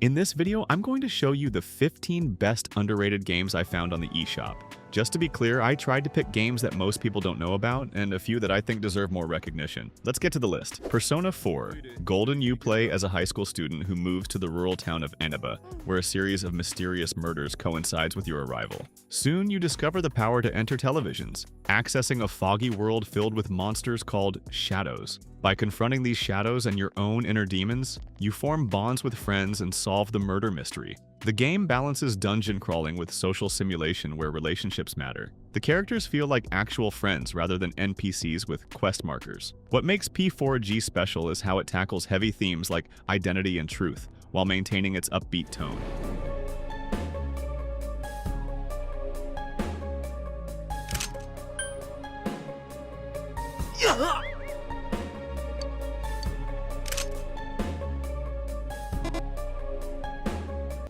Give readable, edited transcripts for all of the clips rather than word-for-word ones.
In this video, I'm going to show you the 15 best underrated games I found on the eShop. Just to be clear, I tried to pick games that most people don't know about, and a few that I think deserve more recognition. Let's get to the list. Persona 4. Golden, you play as a high school student who moves to the rural town of Eneba, where a series of mysterious murders coincides with your arrival. Soon, you discover the power to enter televisions, accessing a foggy world filled with monsters called shadows. By confronting these shadows and your own inner demons, you form bonds with friends and solve the murder mystery. The game balances dungeon crawling with social simulation where relationships matter. The characters feel like actual friends rather than NPCs with quest markers. What makes P4G special is how it tackles heavy themes like identity and truth, while maintaining its upbeat tone.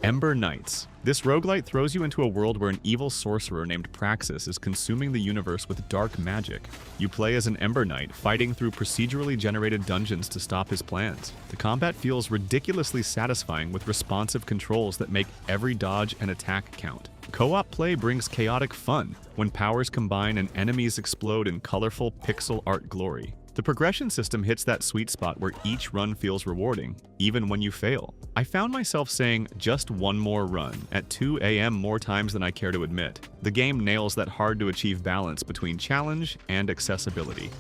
Ember Knights. This roguelite throws you into a world where an evil sorcerer named Praxis is consuming the universe with dark magic. You play as an Ember Knight, fighting through procedurally generated dungeons to stop his plans. The combat feels ridiculously satisfying with responsive controls that make every dodge and attack count. Co-op play brings chaotic fun when powers combine and enemies explode in colorful pixel art glory. The progression system hits that sweet spot where each run feels rewarding, even when you fail. I found myself saying just one more run at 2 a.m. more times than I care to admit. The game nails that hard-to-achieve balance between challenge and accessibility.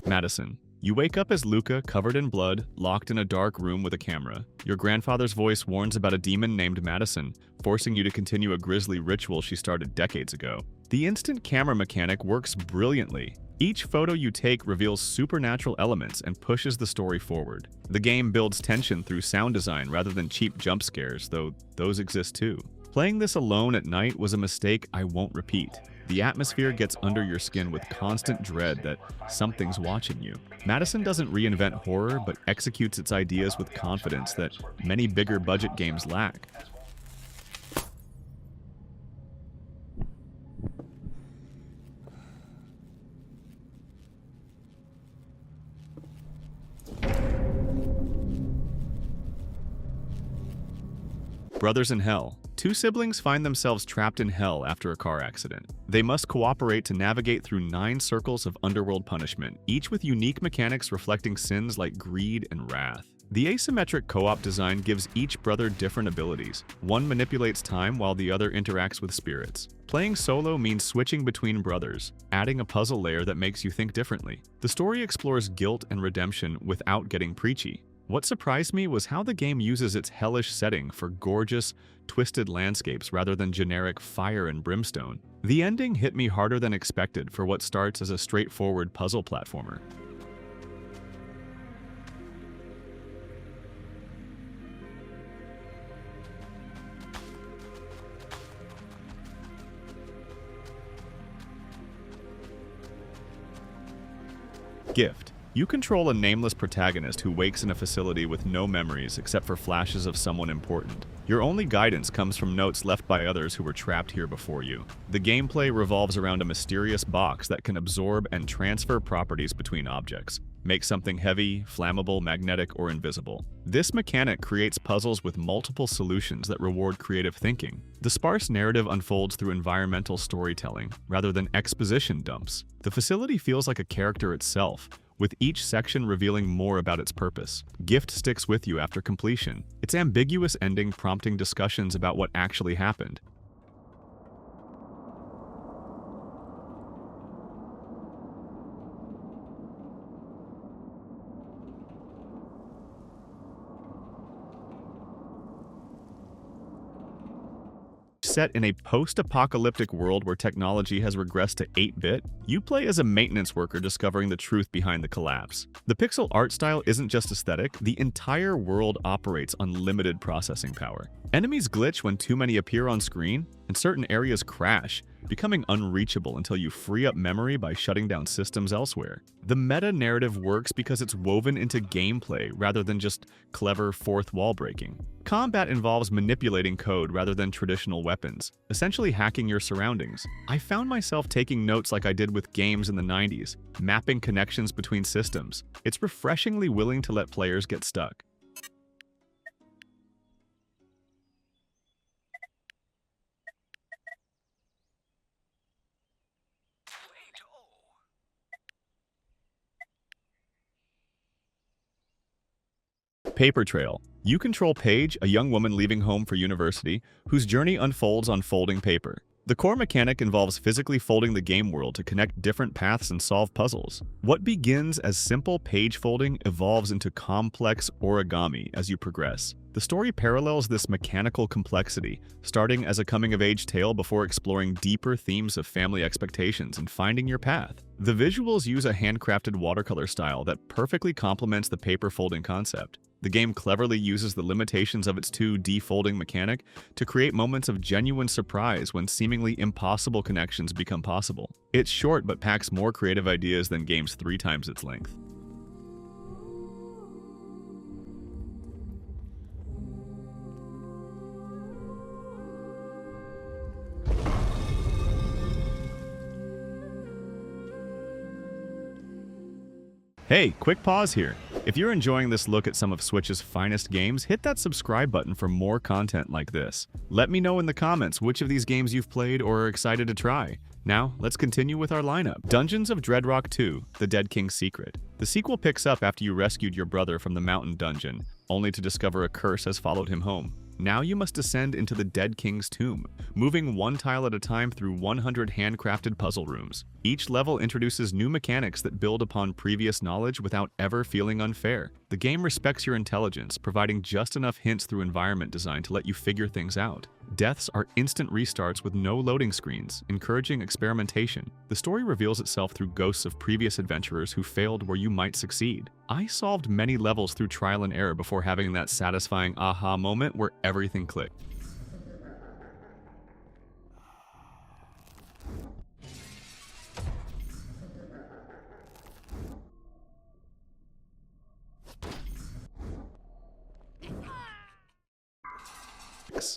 MADiSON. You wake up as Luca, covered in blood, locked in a dark room with a camera. Your grandfather's voice warns about a demon named MADiSON, forcing you to continue a grisly ritual she started decades ago. The instant camera mechanic works brilliantly. Each photo you take reveals supernatural elements and pushes the story forward. The game builds tension through sound design rather than cheap jump scares, though those exist too. Playing this alone at night was a mistake I won't repeat. The atmosphere gets under your skin with constant dread that something's watching you. MADiSON doesn't reinvent horror, but executes its ideas with confidence that many bigger budget games lack. Brothers in Hell. Two siblings find themselves trapped in hell after a car accident. They must cooperate to navigate through 9 circles of underworld punishment, each with unique mechanics reflecting sins like greed and wrath. The asymmetric co-op design gives each brother different abilities. One manipulates time while the other interacts with spirits. Playing solo means switching between brothers, adding a puzzle layer that makes you think differently. The story explores guilt and redemption without getting preachy. What surprised me was how the game uses its hellish setting for gorgeous, twisted landscapes rather than generic fire and brimstone. The ending hit me harder than expected for what starts as a straightforward puzzle platformer. Gift. You control a nameless protagonist who wakes in a facility with no memories except for flashes of someone important. Your only guidance comes from notes left by others who were trapped here before you. The gameplay revolves around a mysterious box that can absorb and transfer properties between objects. Make something heavy, flammable, magnetic, or invisible. This mechanic creates puzzles with multiple solutions that reward creative thinking. The sparse narrative unfolds through environmental storytelling rather than exposition dumps. The facility feels like a character itself, with each section revealing more about its purpose. Gift sticks with you after completion, its ambiguous ending prompting discussions about what actually happened. Set in a post-apocalyptic world where technology has regressed to 8-bit, you play as a maintenance worker discovering the truth behind the collapse. The pixel art style isn't just aesthetic, the entire world operates on limited processing power. Enemies glitch when too many appear on screen, and certain areas crash, becoming unreachable until you free up memory by shutting down systems elsewhere. The meta-narrative works because it's woven into gameplay rather than just clever fourth wall breaking. combat involves manipulating code rather than traditional weapons, essentially hacking your surroundings. I found myself taking notes like I did with games in the 90s, mapping connections between systems. It's refreshingly willing to let players get stuck. Paper Trail. You control Paige, a young woman leaving home for university, whose journey unfolds on folding paper. The core mechanic involves physically folding the game world to connect different paths and solve puzzles. What begins as simple page folding evolves into complex origami as you progress. The story parallels this mechanical complexity, starting as a coming-of-age tale before exploring deeper themes of family expectations and finding your path. The visuals use a handcrafted watercolor style that perfectly complements the paper folding concept. The game cleverly uses the limitations of its 2D folding mechanic to create moments of genuine surprise when seemingly impossible connections become possible. It's short but packs more creative ideas than games 3 times its length. Hey, quick pause here. If you're enjoying this look at some of Switch's finest games, hit that subscribe button for more content like this. Let me know in the comments which of these games you've played or are excited to try. Now, let's continue with our lineup. Dungeons of Dreadrock 2, The Dead King's Secret. The sequel picks up after you rescued your brother from the mountain dungeon, only to discover a curse has followed him home. Now you must descend into the Dead King's tomb, moving one tile at a time through 100 handcrafted puzzle rooms. Each level introduces new mechanics that build upon previous knowledge without ever feeling unfair. The game respects your intelligence, providing just enough hints through environment design to let you figure things out. Deaths are instant restarts with no loading screens, encouraging experimentation. The story reveals itself through ghosts of previous adventurers who failed where you might succeed. I solved many levels through trial and error before having that satisfying aha moment where everything clicked.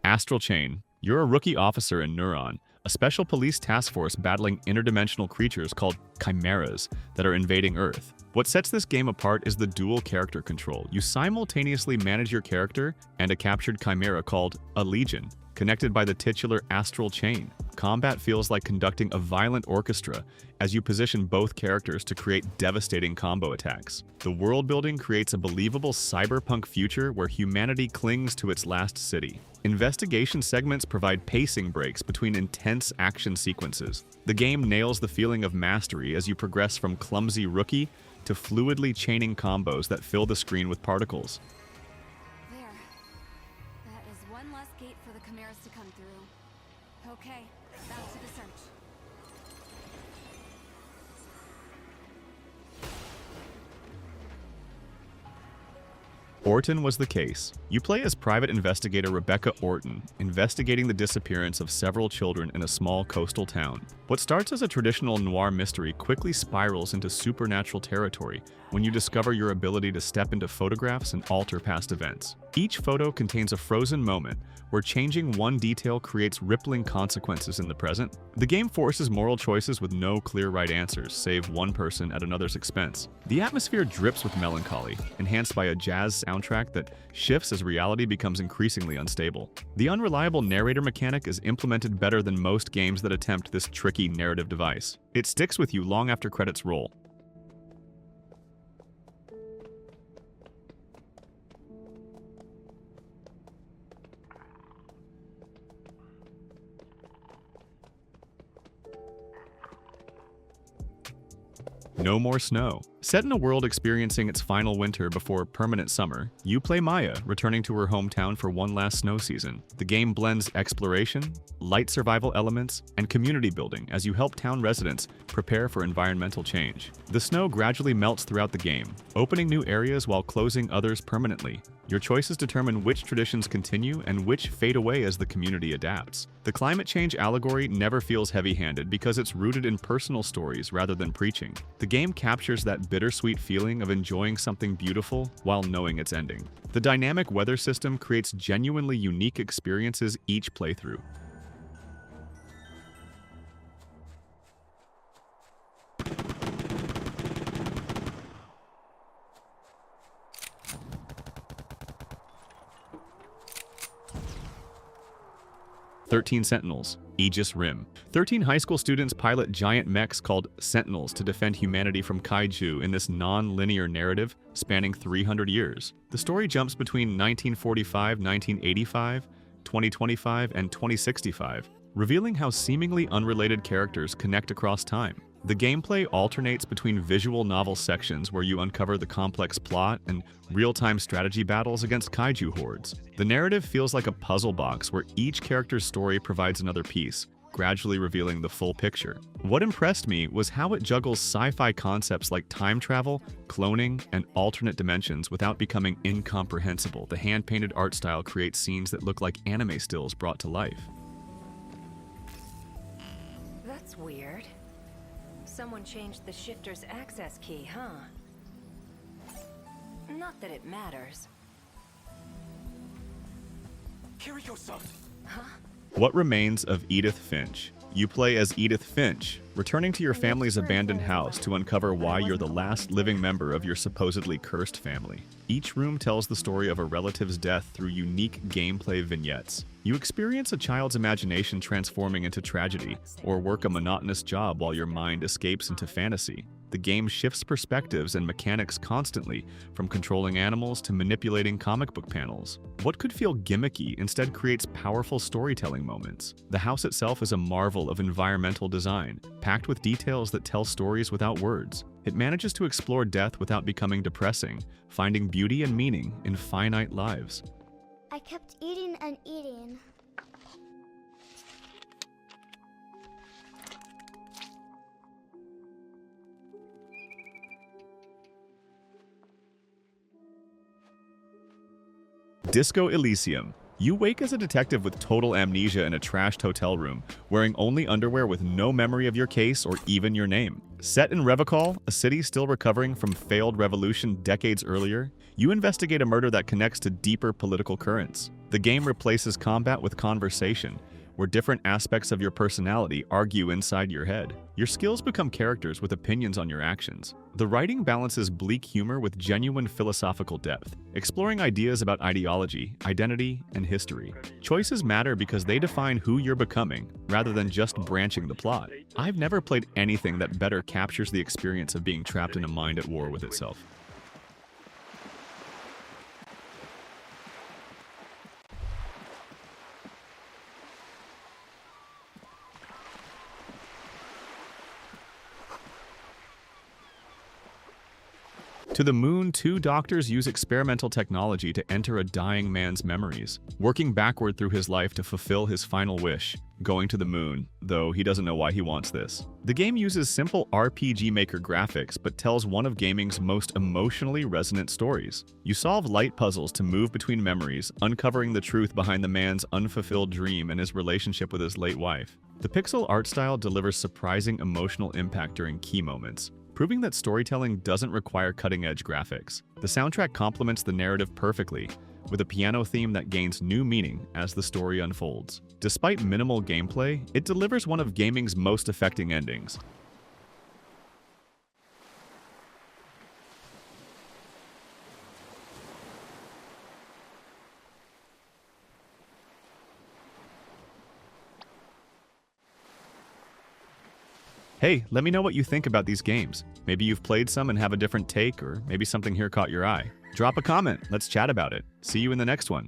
Astral Chain. You're a rookie officer in Neuron, a special police task force battling interdimensional creatures called chimeras that are invading Earth. What sets this game apart is the dual character control. You simultaneously manage your character and a captured chimera called a Legion, connected by the titular Astral Chain. Combat feels like conducting a violent orchestra as you position both characters to create devastating combo attacks. The world building creates a believable cyberpunk future where humanity clings to its last city. Investigation segments provide pacing breaks between intense action sequences. The game nails the feeling of mastery as you progress from clumsy rookie to fluidly chaining combos that fill the screen with particles. There. That is one less gate for the chimeras to come through. Okay, back to the search. Orten Was The Case. You play as private investigator Rebecca Orten, investigating the disappearance of several children in a small coastal town. What starts as a traditional noir mystery quickly spirals into supernatural territory when you discover your ability to step into photographs and alter past events. Each photo contains a frozen moment where changing one detail creates rippling consequences in the present. The game forces moral choices with no clear right answers, save one person at another's expense. The atmosphere drips with melancholy, enhanced by a jazz soundtrack that shifts as reality becomes increasingly unstable. The unreliable narrator mechanic is implemented better than most games that attempt this tricky narrative device. It sticks with you long after credits roll. No More Snow. Set in a world experiencing its final winter before permanent summer, you play Maya, returning to her hometown for one last snow season. The game blends exploration, light survival elements, and community building as you help town residents prepare for environmental change. The snow gradually melts throughout the game, opening new areas while closing others permanently. Your choices determine which traditions continue and which fade away as the community adapts. The climate change allegory never feels heavy-handed because it's rooted in personal stories rather than preaching. The game captures that bittersweet feeling of enjoying something beautiful while knowing it's ending. The dynamic weather system creates genuinely unique experiences each playthrough. Sentinels, Aegis Rim. 13 high school students pilot giant mechs called Sentinels to defend humanity from kaiju in this non-linear narrative spanning 300 years. The story jumps between 1945, 1985, 2025, and 2065, revealing how seemingly unrelated characters connect across time. The gameplay alternates between visual novel sections where you uncover the complex plot and real-time strategy battles against kaiju hordes. The narrative feels like a puzzle box where each character's story provides another piece, gradually revealing the full picture. What impressed me was how it juggles sci-fi concepts like time travel, cloning, and alternate dimensions without becoming incomprehensible. The hand-painted art style creates scenes that look like anime stills brought to life. That's weird. Someone changed the shifter's access key, huh? Not that it matters. Kiriko-san! Huh? What remains of Edith Finch? You play as Edith Finch, returning to your family's abandoned house to uncover why you're the last living member of your supposedly cursed family. Each room tells the story of a relative's death through unique gameplay vignettes. You experience a child's imagination transforming into tragedy, or work a monotonous job while your mind escapes into fantasy. The game shifts perspectives and mechanics constantly, from controlling animals to manipulating comic book panels. What could feel gimmicky instead creates powerful storytelling moments. The house itself is a marvel of environmental design, packed with details that tell stories without words. It manages to explore death without becoming depressing, finding beauty and meaning in finite lives. I kept eating and eating. Disco Elysium. You wake as a detective with total amnesia in a trashed hotel room, wearing only underwear with no memory of your case or even your name. Set in Revachol, a city still recovering from failed revolution decades earlier, you investigate a murder that connects to deeper political currents. The game replaces combat with conversation, where different aspects of your personality argue inside your head. Your skills become characters with opinions on your actions. The writing balances bleak humor with genuine philosophical depth, exploring ideas about ideology, identity, and history. Choices matter because they define who you're becoming, rather than just branching the plot. I've never played anything that better captures the experience of being trapped in a mind at war with itself. To the moon, two doctors use experimental technology to enter a dying man's memories, working backward through his life to fulfill his final wish, going to the moon, though he doesn't know why he wants this. The game uses simple RPG Maker graphics, but tells one of gaming's most emotionally resonant stories. You solve light puzzles to move between memories, uncovering the truth behind the man's unfulfilled dream and his relationship with his late wife. The pixel art style delivers surprising emotional impact during key moments, proving that storytelling doesn't require cutting-edge graphics. The soundtrack complements the narrative perfectly, with a piano theme that gains new meaning as the story unfolds. Despite minimal gameplay, it delivers one of gaming's most affecting endings. Hey, let me know what you think about these games. Maybe you've played some and have a different take, or maybe something here caught your eye. Drop a comment, let's chat about it. See you in the next one.